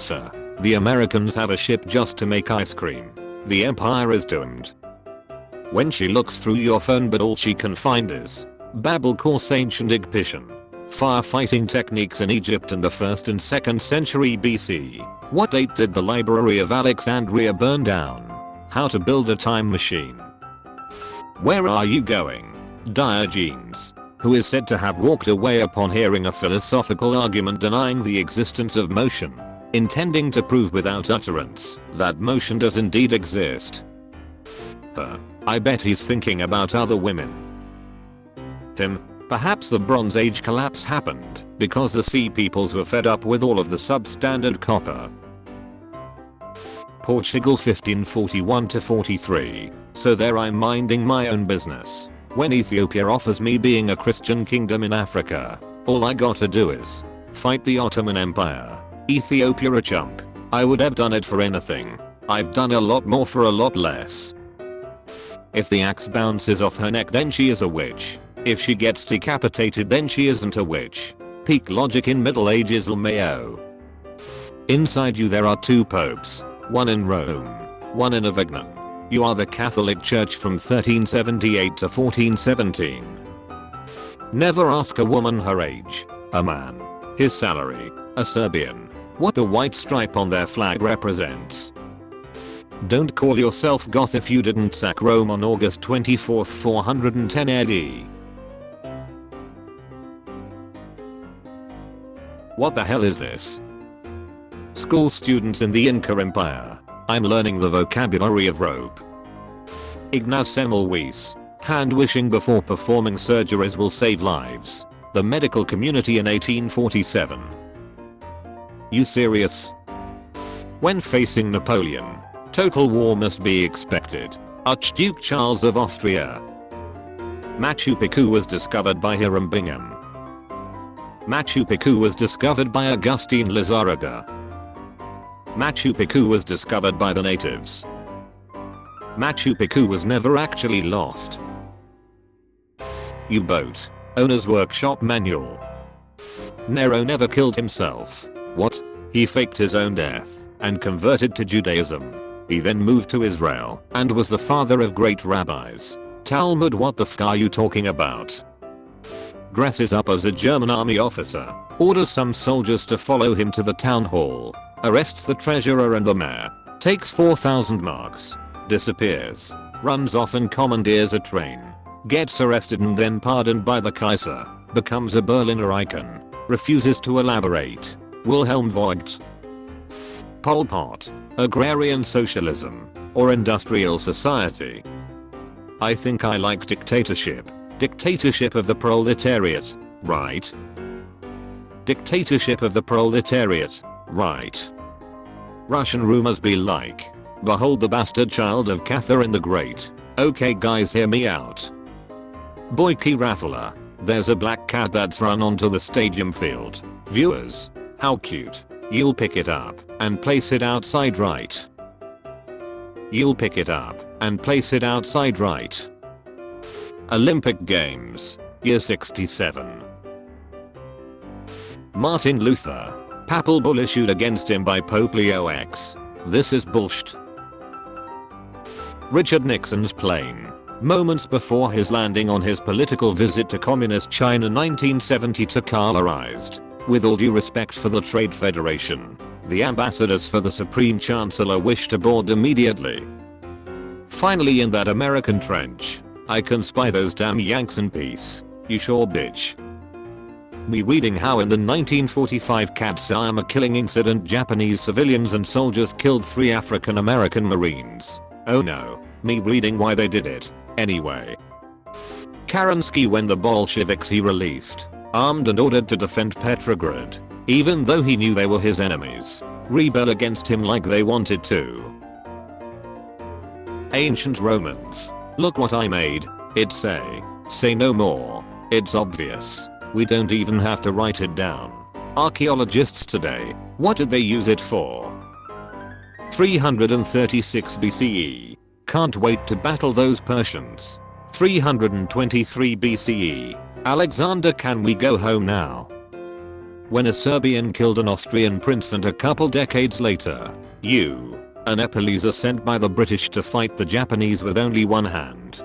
answer. The Americans have a ship just to make ice cream. The empire is doomed. When she looks through your phone but all she can find is Babel course ancient Igpitian. Firefighting techniques in Egypt in the 1st and 2nd century BC. What date did the Library of Alexandria burn down? How to build a time machine. Where are you going? Diogenes, who is said to have walked away upon hearing a philosophical argument denying the existence of motion, intending to prove without utterance that motion does indeed exist. I bet he's thinking about other women. Him. Perhaps the Bronze Age collapse happened because the sea peoples were fed up with all of the substandard copper. Portugal 1541 to 43. So there I'm minding my own business. When Ethiopia offers me being a Christian kingdom in Africa, all I gotta do is fight the Ottoman Empire. Ethiopia a chump. I would have done it for anything. I've done a lot more for a lot less. If the axe bounces off her neck then she is a witch. If she gets decapitated then she isn't a witch. Peak logic in Middle Ages LMAO. Inside you there are 2 popes. One in Rome. One in Avignon. You are the Catholic Church from 1378 to 1417. Never ask a woman her age. A man. His salary. A Serbian. What the white stripe on their flag represents. Don't call yourself goth if you didn't sack Rome on August 24, 410 AD. What the hell is this? School students in the Inca Empire. I'm learning the vocabulary of rope. Ignaz Semmelweis. Hand wishing before performing surgeries will save lives. The medical community in 1847. You serious? When facing Napoleon, total war must be expected. Archduke Charles of Austria. Machu Picchu was discovered by Hiram Bingham. Machu Picchu was discovered by Agustin Lizarraga. Machu Picchu was discovered by the natives. Machu Picchu was never actually lost. U-boat. Owner's workshop manual. Nero never killed himself. What? He faked his own death and converted to Judaism. He then moved to Israel and was the father of great rabbis. Talmud, what the f are you talking about? Dresses up as a German army officer. Orders some soldiers to follow him to the town hall. Arrests the treasurer and the mayor. Takes 4,000 marks. Disappears. Runs off and commandeers a train. Gets arrested and then pardoned by the Kaiser. Becomes a Berliner icon. Refuses to elaborate. Wilhelm Voigt. Pol Pot. Agrarian socialism. Or industrial society. I think I like dictatorship. Dictatorship of the proletariat. Right. Dictatorship of the proletariat. Right. Russian rumors be like. Behold the bastard child of Catherine the Great. Okay guys, hear me out. Boyki Raffala. There's a black cat that's run onto the stadium field. Viewers. How cute. You'll pick it up and place it outside, right? You'll pick it up and place it outside, right? Olympic Games. Year 67. Martin Luther. Papal bull issued against him by Pope Leo X. This is bullshit. Richard Nixon's plane. Moments before his landing on his political visit to Communist China 1970 colorized. With all due respect for the Trade Federation, the ambassadors for the Supreme Chancellor wish to board immediately. Finally, in that American trench, I can spy those damn Yanks in peace. You sure bitch. Me reading how in the 1945 Katsuyama killing incident Japanese civilians and soldiers killed 3 African American Marines. Oh no. Me reading why they did it. Anyway. Kerensky, when the Bolsheviks he released, armed and ordered to defend Petrograd, even though he knew they were his enemies, rebel against him like they wanted to. Ancient Romans. Look what I made. It say no more. It's obvious. We don't even have to write it down. Archaeologists today, what did they use it for? 336 BCE. Can't wait to battle those Persians. 323 BCE. Alexander, can we go home now? when a Serbian killed an Austrian prince, and a couple decades later, you, a Nepalese, are sent by the British to fight the Japanese with only one hand.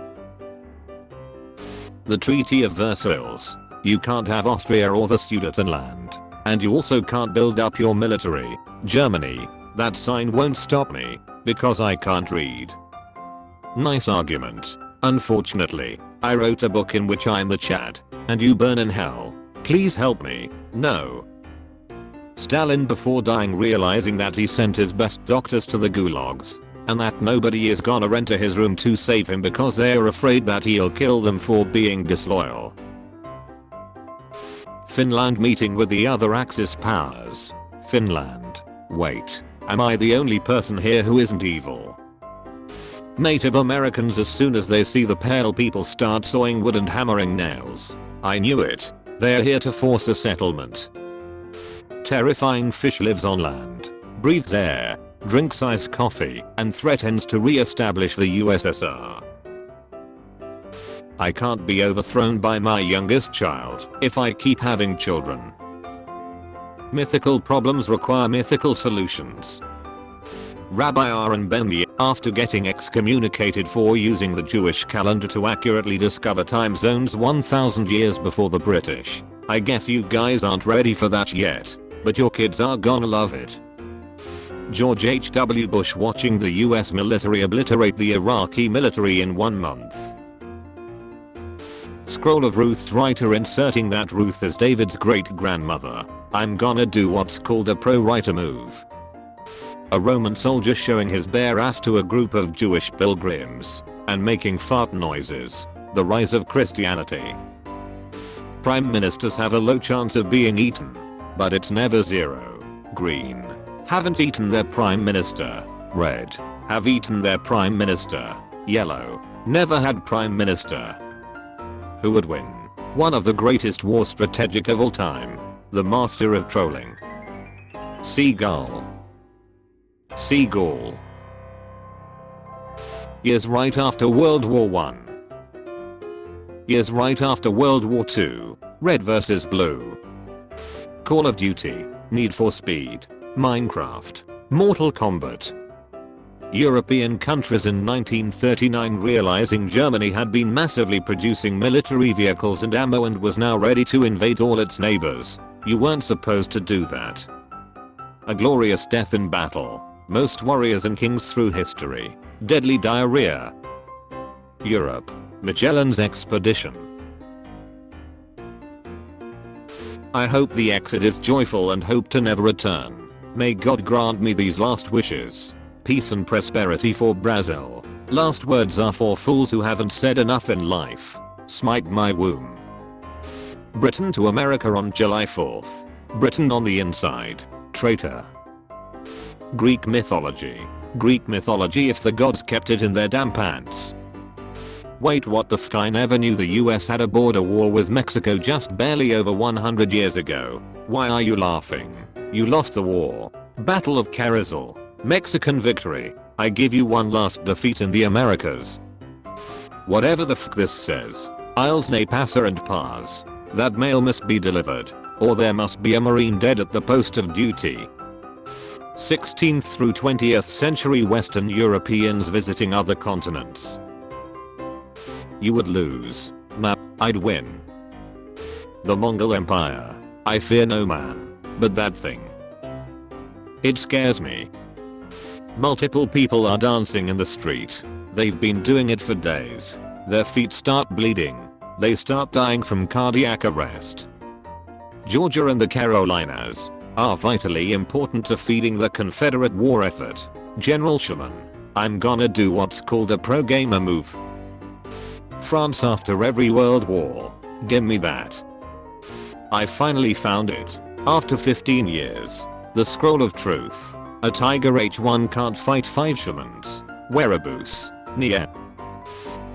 The Treaty of Versailles. You can't have Austria or the Sudetenland. And you also can't build up your military. Germany. That sign won't stop me, because I can't read. Nice argument. Unfortunately, I wrote a book in which I'm the Chad, and you burn in hell. Please help me. No. Stalin, before dying, realizing that he sent his best doctors to the gulags, and that nobody is gonna enter his room to save him because they are afraid that he'll kill them for being disloyal. Finland meeting with the other Axis powers. Finland. Wait. Am I the only person here who isn't evil? Native Americans, as soon as they see the pale people, start sawing wood and hammering nails. I knew it. They're here to force a settlement. Terrifying fish lives on land, breathes air, drinks iced coffee, and threatens to re-establish the USSR. I can't be overthrown by my youngest child if I keep having children. Mythical problems require mythical solutions. Rabbi Aaron Ben, after getting excommunicated for using the Jewish calendar to accurately discover time zones 1000 years before the British. I guess you guys aren't ready for that yet, but your kids are gonna love it. George H.W. Bush watching the US military obliterate the Iraqi military in 1 month. Scroll of Ruth's writer inserting that Ruth is David's great-grandmother. I'm gonna do what's called a pro-writer move. A Roman soldier showing his bare ass to a group of Jewish pilgrims and making fart noises. The rise of Christianity. Prime ministers have a low chance of being eaten, but it's never zero. Green. Haven't eaten their prime minister. Red. Have eaten their prime minister. Yellow. Never had prime minister. Who would win? One of the greatest war strategic of all time. The master of trolling. Seagull. Seagull. Years right after World War I. Years right after World War II. Red vs Blue. Call of Duty. Need for Speed. Minecraft. Mortal Kombat. European countries in 1939, realizing Germany had been massively producing military vehicles and ammo and was now ready to invade all its neighbors. You weren't supposed to do that. A glorious death in battle. Most warriors and kings through history. Deadly diarrhea. Europe. Magellan's expedition. I hope the exit is joyful and hope to never return. May God grant me these last wishes. Peace and prosperity for Brazil. Last words are for fools who haven't said enough in life. Smite my womb. Britain to America on July 4th. Britain on the inside. Traitor. Greek mythology. Greek mythology if the gods kept it in their damn pants. Wait, what the f***? I never knew the US had a border war with Mexico just barely over 100 years ago. Why are you laughing? You lost the war. Battle of Carrizal. Mexican victory. I give you one last defeat in the Americas. Whatever the f*** this says. Isles ne passer and pass. That mail must be delivered, or there must be a Marine dead at the post of duty. 16th through 20th century Western Europeans visiting other continents. You would lose. Nah, I'd win. The Mongol Empire. I fear no man. But that thing. It scares me. Multiple people are dancing in the street. They've been doing it for days. Their feet start bleeding. They start dying from cardiac arrest. Georgia and the Carolinas are vitally important to feeding the Confederate war effort. General Sherman. I'm gonna do what's called a pro-gamer move. France after every world war. Give me that. I finally found it. After 15 years. The Scroll of Truth. A Tiger H1 can't fight 5 shamans. Werebus. Nia.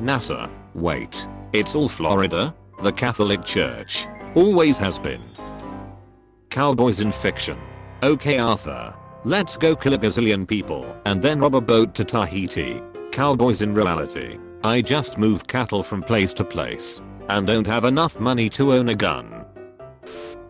NASA. Wait. It's all Florida? The Catholic Church. Always has been. Cowboys in fiction. Okay Arthur. Let's go kill a gazillion people and then rob a boat to Tahiti. Cowboys in reality. I just move cattle from place to place and don't have enough money to own a gun.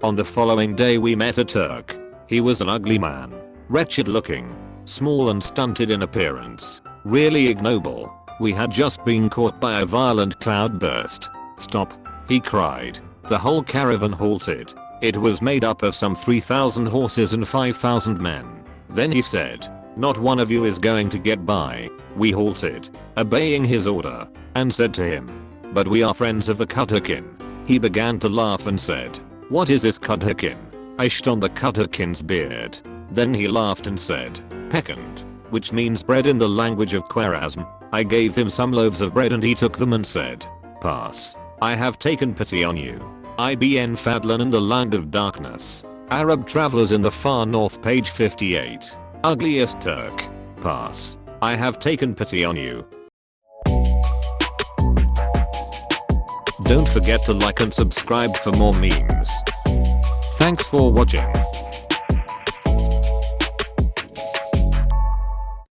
On the following day we met a Turk. He was an ugly man. Wretched looking. Small and stunted in appearance. Really ignoble. We had just been caught by a violent cloudburst. Stop. He cried. The whole caravan halted. It was made up of some 3,000 horses and 5,000 men. Then he said, "Not one of you is going to get by." We halted, obeying his order, and said to him, "But we are friends of the Kutakin." He began to laugh and said, "What is this Kutakin?" I shat on the Kutakin's beard. Then he laughed and said, "Pekand," which means bread in the language of Khwarezm. I gave him some loaves of bread and he took them and said, "Pass. I have taken pity on you." Ibn Fadlan in the Land of Darkness. Arab Travelers in the Far North, page 58. Ugliest Turk. Pass. I have taken pity on you. Don't forget to like and subscribe for more memes. Thanks for watching.